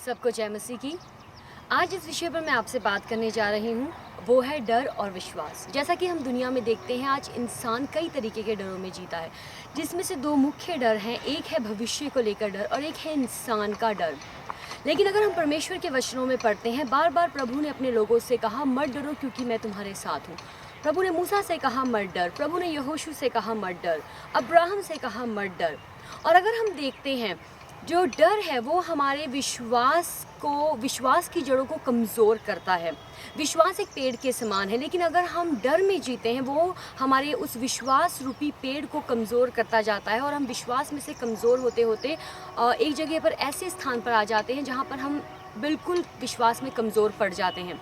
सबको जय मसीह की। आज इस विषय पर मैं आपसे बात करने जा रही हूँ, वो है डर और विश्वास। जैसा कि हम दुनिया में देखते हैं, आज इंसान कई तरीके के डरों में जीता है, जिसमें से दो मुख्य डर हैं। एक है भविष्य को लेकर डर और एक है इंसान का डर। लेकिन अगर हम परमेश्वर के वचनों में पढ़ते हैं, बार बार प्रभु ने अपने लोगों से कहा, मत डरो क्योंकि मैं तुम्हारे साथ हूँ। प्रभु ने मूसा से कहा मत डर, प्रभु ने यहोशू से कहा मत डर, अब्राहम से कहा मत डर। और अगर हम देखते हैं, जो डर है वो हमारे विश्वास की जड़ों को कमज़ोर करता है। विश्वास एक पेड़ के समान है, लेकिन अगर हम डर में जीते हैं, वो हमारे उस विश्वास रूपी पेड़ को कमज़ोर करता जाता है और हम विश्वास में से कमज़ोर होते होते एक जगह पर ऐसे स्थान पर आ जाते हैं जहाँ पर हम बिल्कुल विश्वास में कमज़ोर पड़ जाते हैं।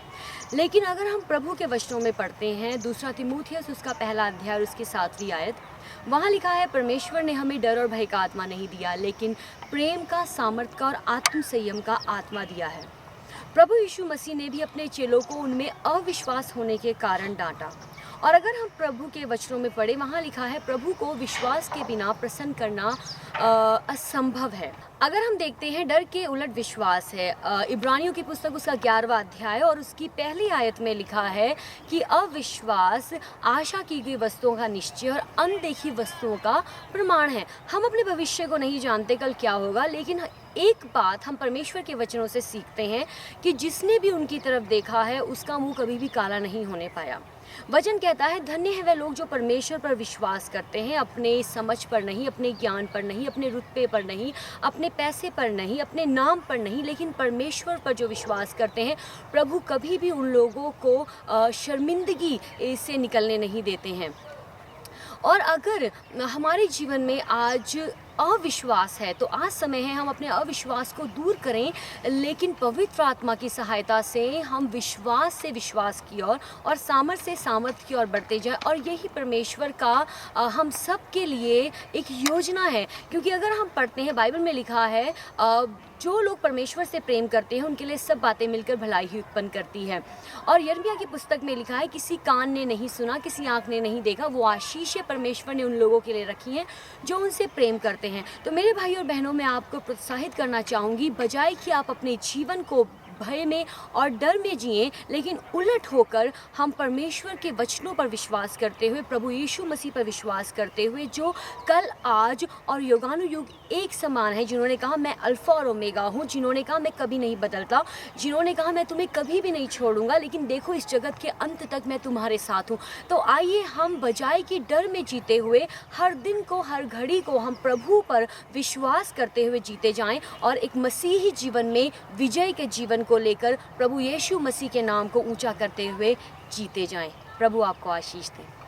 लेकिन अगर हम प्रभु के वचनों में पढ़ते हैं, दूसरा तीमुथियुस उसका पहला अध्याय और उसकी 7वीं आयत, वहाँ लिखा है, परमेश्वर ने हमें डर और भय का आत्मा नहीं दिया, लेकिन प्रेम का, सामर्थ का और आत्म संयम का आत्मा दिया है। प्रभु यीशु मसीह ने भी अपने चेलों को उनमें अविश्वास होने के कारण डांटा। और अगर हम प्रभु के वचनों में पढ़े, वहाँ लिखा है, प्रभु को विश्वास के बिना प्रसन्न करना असंभव है। अगर हम देखते हैं, डर के उलट विश्वास है। इब्रानियों की पुस्तक उसका 11वां अध्याय और उसकी पहली आयत में लिखा है कि अविश्वास आशा की गई वस्तुओं का निश्चय और अनदेखी वस्तुओं का प्रमाण है। हम अपने भविष्य को नहीं जानते कल क्या होगा, लेकिन एक बात हम परमेश्वर के वचनों से सीखते हैं कि जिसने भी उनकी तरफ देखा है, उसका मुंह कभी भी काला नहीं होने पाया। वचन कहता है, धन्य है वे लोग जो परमेश्वर पर विश्वास करते हैं, अपने समझ पर नहीं, अपने ज्ञान पर नहीं, अपने रुतबे पर नहीं, अपने पैसे पर नहीं, अपने नाम पर नहीं, लेकिन परमेश्वर पर जो विश्वास करते हैं। प्रभु कभी भी उन लोगों को शर्मिंदगी से निकलने नहीं देते हैं। और अगर हमारे जीवन में आज अविश्वास है, तो आज समय है हम अपने अविश्वास को दूर करें, लेकिन पवित्र आत्मा की सहायता से हम विश्वास से विश्वास की ओर और सामर्थ्य से सामर्थ्य की ओर बढ़ते जाएं। और यही परमेश्वर का हम सब के लिए एक योजना है। क्योंकि अगर हम पढ़ते हैं, बाइबल में लिखा है, जो लोग परमेश्वर से प्रेम करते हैं उनके लिए सब बातें मिलकर भलाई ही उत्पन्न करती है। और यिर्मयाह की पुस्तक में लिखा है, किसी कान ने नहीं सुना, किसी आँख ने नहीं देखा, वो आशीष परमेश्वर ने उन लोगों के लिए रखी हैं जो उनसे प्रेम करते हैं। तो मेरे भाई और बहनों, मैं आपको प्रोत्साहित करना चाहूँगी, बजाय कि आप अपने जीवन को भय में और डर में जिएं, लेकिन उलट होकर हम परमेश्वर के वचनों पर विश्वास करते हुए, प्रभु यीशु मसीह पर विश्वास करते हुए, जो कल, आज और युगानुयुग एक समान है, जिन्होंने कहा मैं अल्फा और ओमेगा हूँ, जिन्होंने कहा मैं कभी नहीं बदलता, जिन्होंने कहा मैं तुम्हें कभी भी नहीं छोड़ूंगा, लेकिन देखो इस जगत के अंत तक मैं तुम्हारे साथ हूँ। तो आइए हम बजाय कि डर में जीते हुए हर दिन को, हर घड़ी को हम प्रभु पर विश्वास करते हुए जीते जाएं और एक मसीही जीवन में विजय के जीवन को लेकर प्रभु यीशु मसीह के नाम को ऊंचा करते हुए जीते जाएं। प्रभु आपको आशीष दे।